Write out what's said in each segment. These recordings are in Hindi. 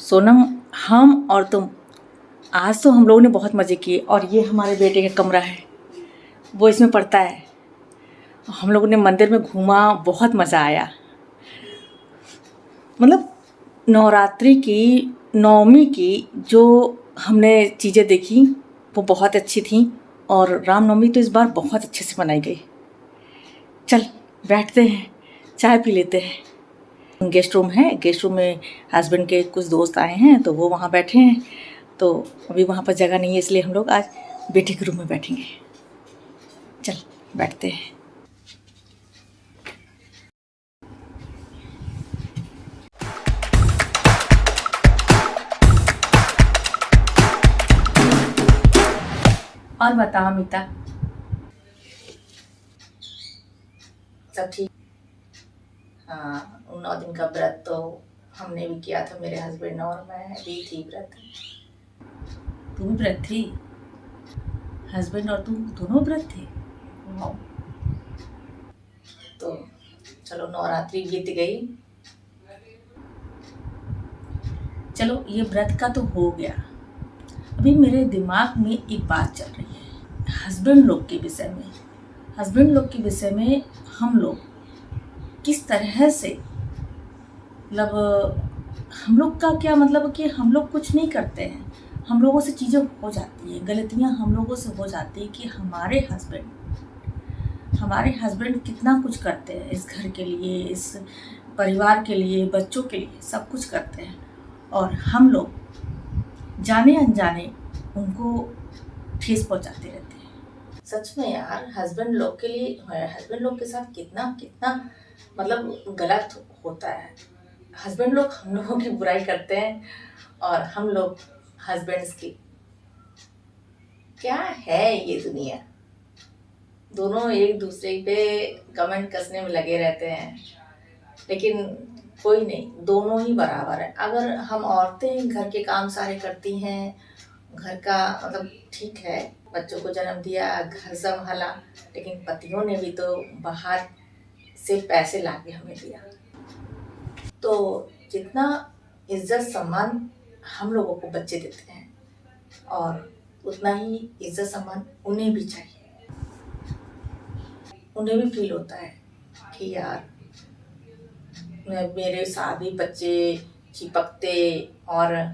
सोनम, हम और तुम, आज तो हम लोगों ने बहुत मज़े किए। और ये हमारे बेटे का कमरा है, वो इसमें पढ़ता है। हम लोगों ने मंदिर में घूमा, बहुत मज़ा आया। मतलब नवरात्रि की, नवमी की जो हमने चीज़ें देखी वो बहुत अच्छी थी। और रामनवमी तो इस बार बहुत अच्छे से मनाई गई। चल बैठते हैं, चाय पी लेते हैं। गेस्ट रूम है, गेस्ट रूम में हस्बैंड के कुछ दोस्त आए हैं तो वो वहाँ बैठे हैं। तो अभी वहाँ पर जगह नहीं है, इसलिए हम लोग आज बेटे के रूम में बैठेंगे। चल बैठते हैं। और बता अमिता, सब ठीक? हाँ, 9 दिन का व्रत तो हमने भी किया था, मेरे हस्बैंड और मैं भी थी व्रत। तू भी व्रत थी? हस्बैंड और तुम दोनों व्रत थे? वाह। तो चलो, नवरात्रि बीत गई। चलो, ये व्रत का तो हो गया। अभी मेरे दिमाग में एक बात चल रही है, हस्बैंड लोग के विषय में। हस्बैंड लोग के विषय में हम लोग किस तरह से, मतलब हम लोग का क्या मतलब कि हम लोग कुछ नहीं करते हैं, हम लोगों से चीज़ें हो जाती हैं, गलतियाँ हम लोगों से हो जाती है कि हमारे हस्बैंड कितना कुछ करते हैं इस घर के लिए, इस परिवार के लिए, बच्चों के लिए, सब कुछ करते हैं। और हम लोग जाने अनजाने उनको ठेस पहुंचाते रहते हैं। सच में यार, हस्बैंड लोग के लिए, हस्बैंड लोग के साथ कितना कितना मतलब गलत होता है। हस्बैंड लोग हम लोगों की बुराई करते हैं और हम लोग हस्बैंड्स की। क्या है ये दुनिया, दोनों एक दूसरे पे कमेंट कसने में लगे रहते हैं। लेकिन कोई नहीं, दोनों ही बराबर है। अगर हम औरतें घर के काम सारे करती हैं, घर का मतलब ठीक है, बच्चों को जन्म दिया, घर संभाला, लेकिन पतियों ने भी तो बाहर से पैसे लाके हमें दिया। तो जितना इज्जत सम्मान हम लोगों को बच्चे देते हैं, और उतना ही इज्जत सम्मान उन्हें भी चाहिए। उन्हें भी फील होता है कि यार मेरे साथ भी बच्चे चिपकते, और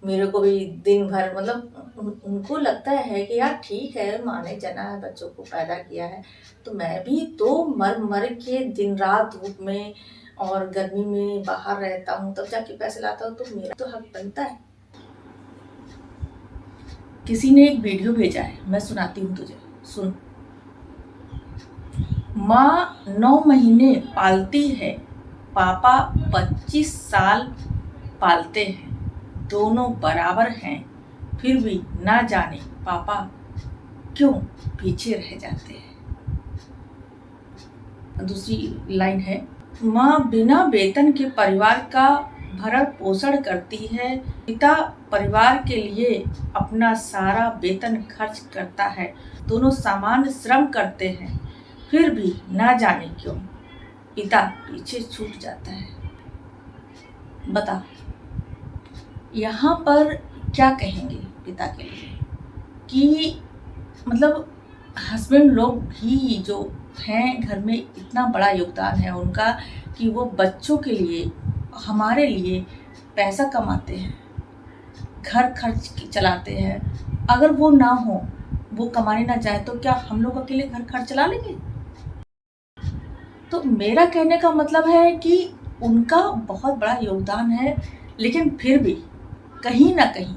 मेरे को भी दिन भर मतलब उनको लगता है कि यार ठीक है, माँ ने जना है, बच्चों को पैदा किया है, तो मैं भी तो मर मर के दिन रात धूप में और गर्मी में बाहर रहता हूँ, तब जाके पैसे लाता हूँ, तो मेरा तो हक बनता है। किसी ने एक वीडियो भेजा है, मैं सुनाती हूँ तुझे, सुन। माँ 9 महीने पालती है, पापा 25 साल पालते हैं, दोनों बराबर हैं, फिर भी ना जाने पापा क्यों पीछे रह जाते हैं। दूसरी लाइन है, माँ बिना वेतन के परिवार का भरण पोषण करती है, पिता परिवार के लिए अपना सारा वेतन खर्च करता है, दोनों समान श्रम करते हैं, फिर भी ना जाने क्यों पिता पीछे छूट जाता है। बता, यहाँ पर क्या कहेंगे पिता के लिए कि मतलब हस्बैंड लोग भी जो हैं घर में, इतना बड़ा योगदान है उनका कि वो बच्चों के लिए, हमारे लिए पैसा कमाते हैं, घर खर्च चलाते हैं। अगर वो ना हो, वो कमाने ना जाए, तो क्या हम लोग अकेले घर खर्च चला लेंगे? तो मेरा कहने का मतलब है कि उनका बहुत बड़ा योगदान है, लेकिन फिर भी कहीं ना कहीं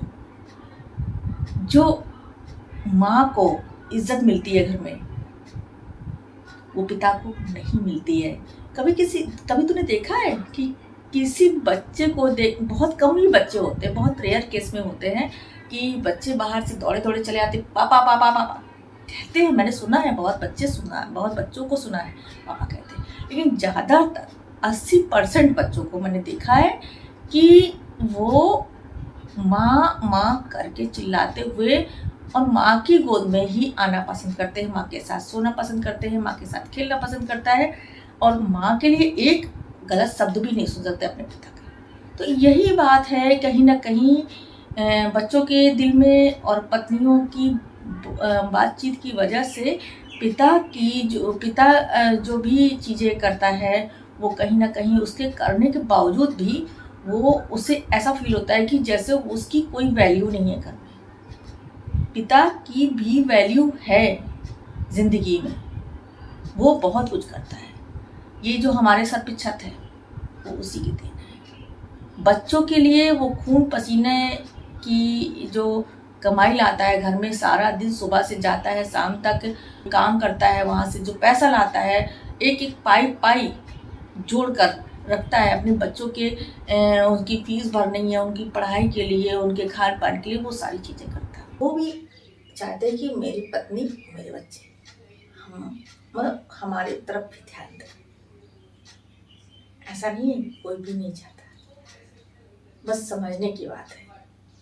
जो माँ को इज्जत मिलती है घर में, वो पिता को नहीं मिलती है। कभी तूने देखा है कि किसी बच्चे को बहुत कम ही बच्चे होते हैं, बहुत रेयर केस में होते हैं कि बच्चे बाहर से दौड़े दौड़े चले आते, पापा पापा पापा कहते हैं। मैंने सुना है, बहुत बच्चों को सुना है पापा कहते हैं, लेकिन ज़्यादातर 80% बच्चों को मैंने देखा है कि वो माँ माँ करके चिल्लाते हुए और माँ की गोद में ही आना पसंद करते हैं, माँ के साथ सोना पसंद करते हैं, माँ के साथ खेलना पसंद करता है, और माँ के लिए एक गलत शब्द भी नहीं सुन सकते अपने पिता का। तो यही बात है कहीं ना कहीं बच्चों के दिल में और पत्नियों की बातचीत की वजह से पिता जो भी चीज़ें करता है वो कहीं ना कहीं उसके करने के बावजूद भी वो उसे ऐसा फील होता है कि जैसे उसकी कोई वैल्यू नहीं है घर में। पिता की भी वैल्यू है ज़िंदगी में, वो बहुत कुछ करता है। ये जो हमारे सर पे छत है वो उसी की देन है। बच्चों के लिए वो खून पसीने की जो कमाई लाता है, घर में सारा दिन सुबह से जाता है शाम तक काम करता है, वहाँ से जो पैसा लाता है एक एक पाई पाई जोड़ कर रखता है अपने बच्चों के उनकी फीस भरनी है, उनकी पढ़ाई के लिए, उनके खान पान के लिए, वो सारी चीज़ें करता है। वो भी चाहते हैं कि मेरी पत्नी मेरे बच्चे हम मतलब हमारे तरफ भी ध्यान दें। ऐसा नहीं है, कोई भी नहीं चाहता, बस समझने की बात है।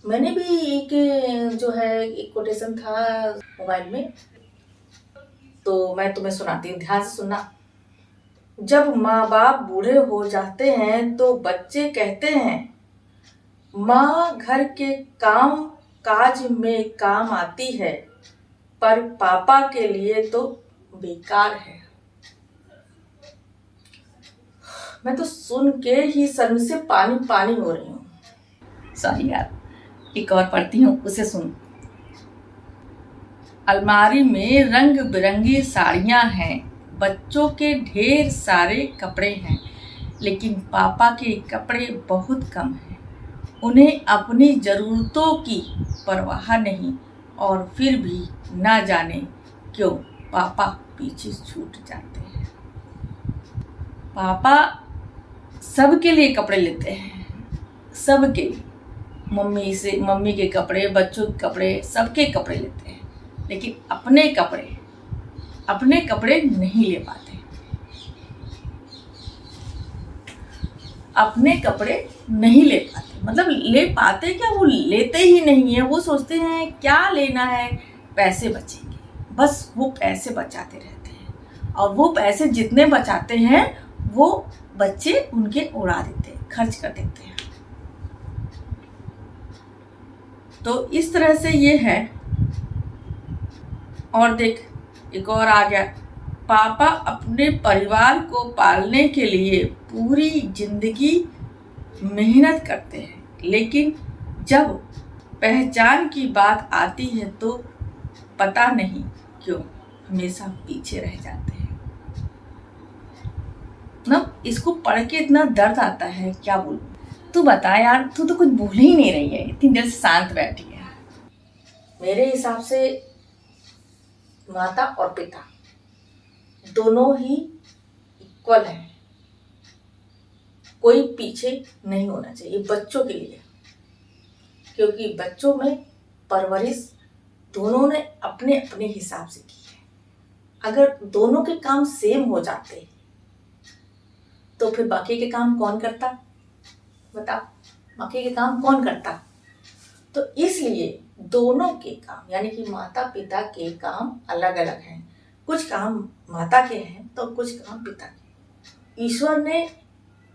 मैंने भी एक जो है एक कोटेशन था मोबाइल में, तो मैं तुम्हें सुनाती हूँ, ध्यान से सुनना। जब माँ बाप बूढ़े हो जाते हैं तो बच्चे कहते हैं माँ घर के काम काज में काम आती है, पर पापा के लिए तो बेकार है। मैं तो सुन के ही शर्म से पानी पानी हो रही हूँ। सॉरी यार, एक और पढ़ती हूँ, उसे सुन। अलमारी में रंग बिरंगी साड़ियाँ हैं, बच्चों के ढेर सारे कपड़े हैं, लेकिन पापा के कपड़े बहुत कम हैं। उन्हें अपनी ज़रूरतों की परवाह नहीं, और फिर भी ना जाने क्यों पापा पीछे छूट जाते हैं। पापा सबके लिए कपड़े लेते हैं, सबके, मम्मी के कपड़े, बच्चों के कपड़े, सबके कपड़े लेते हैं, लेकिन अपने कपड़े नहीं ले पाते। अपने कपड़े नहीं ले पाते, मतलब ले पाते क्या, वो लेते ही नहीं है। वो सोचते हैं क्या लेना है, पैसे बचेंगे, बस वो पैसे बचाते रहते हैं, और वो पैसे जितने बचाते हैं वो बच्चे उनके उड़ा देते हैं, खर्च कर देते हैं। तो इस तरह से ये है। और देख, एक और आ गया, पापा अपने परिवार को पालने के लिए पूरी जिंदगी मेहनत करते हैं, लेकिन जब पहचान की बात आती है तो पता नहीं क्यों हमेशा पीछे रह जाते हैं। ना, इसको पढ़ के इतना दर्द आता है, क्या बोलूं। तू बता यार, तू तो कुछ भूल ही नहीं रही है, इतनी देर से शांत बैठी है। मेरे हिसाब से माता और पिता दोनों ही इक्वल हैं, कोई पीछे नहीं होना चाहिए बच्चों के लिए, क्योंकि बच्चों में परवरिश दोनों ने अपने अपने हिसाब से की है। अगर दोनों के काम सेम हो जाते तो फिर बाकी के काम कौन करता, बताओ, बाकी के काम कौन करता। तो इसलिए दोनों के काम, यानी कि माता पिता के काम अलग अलग हैं। कुछ काम माता के हैं तो कुछ काम पिता के। ईश्वर ने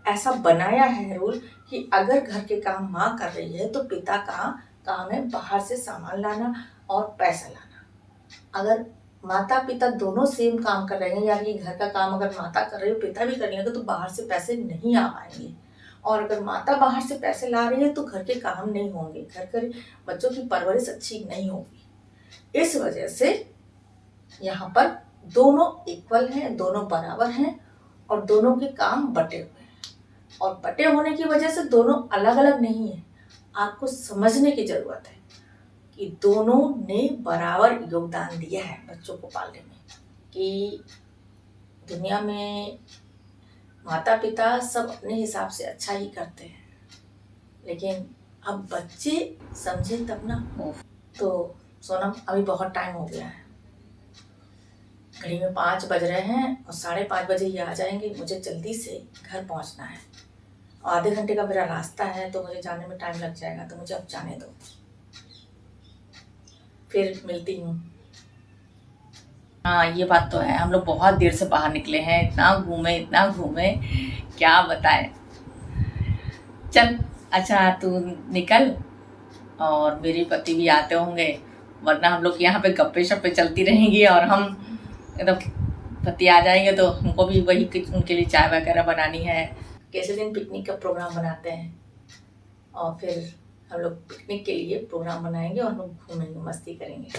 ऐसा बनाया है रूल कि अगर घर के काम माँ कर रही है तो पिता का काम है बाहर से सामान लाना और पैसा लाना। अगर माता पिता दोनों सेम काम कर रहे हैं, यानी घर का काम अगर माता कर रही है पिता भी कर लेंगे, तो बाहर से पैसे नहीं आ पाएंगे। और अगर माता बाहर से पैसे ला रही है तो घर के काम नहीं होंगे, घर के बच्चों की परवरिश अच्छी नहीं होगी। इस वजह से यहाँ पर दोनों इक्वल हैं, दोनों बराबर हैं, और दोनों के काम बटे हुए हैं। और बटे होने की वजह से दोनों अलग अलग नहीं है। आपको समझने की जरूरत है कि दोनों ने बराबर योगदान दिया है बच्चों को पालने में। कि दुनिया में माता पिता सब अपने हिसाब से अच्छा ही करते हैं, लेकिन अब बच्चे समझे तब ना हो। तो सोनम, अभी बहुत टाइम हो गया है, घड़ी में 5 बज रहे हैं और 5:30 बजे ये आ जाएंगे। मुझे जल्दी से घर पहुंचना है, आधे घंटे का मेरा रास्ता है, तो मुझे जाने में टाइम लग जाएगा। तो मुझे अब जाने दो, फिर मिलती हूँ। हाँ, ये बात तो है, हम लोग बहुत देर से बाहर निकले हैं, इतना घूमे क्या बताएं। चल अच्छा तू निकल, और मेरे पति भी आते होंगे, वरना हम लोग यहाँ पे गप्पे शप्पे चलती रहेंगी और हम एकदम पति आ जाएंगे तो हमको भी वही उनके लिए चाय वगैरह बनानी है। कैसे दिन पिकनिक का प्रोग्राम बनाते हैं और फिर हम लोग पिकनिक के लिए प्रोग्राम बनाएंगे और हम लोग घूमेंगे, मस्ती करेंगे।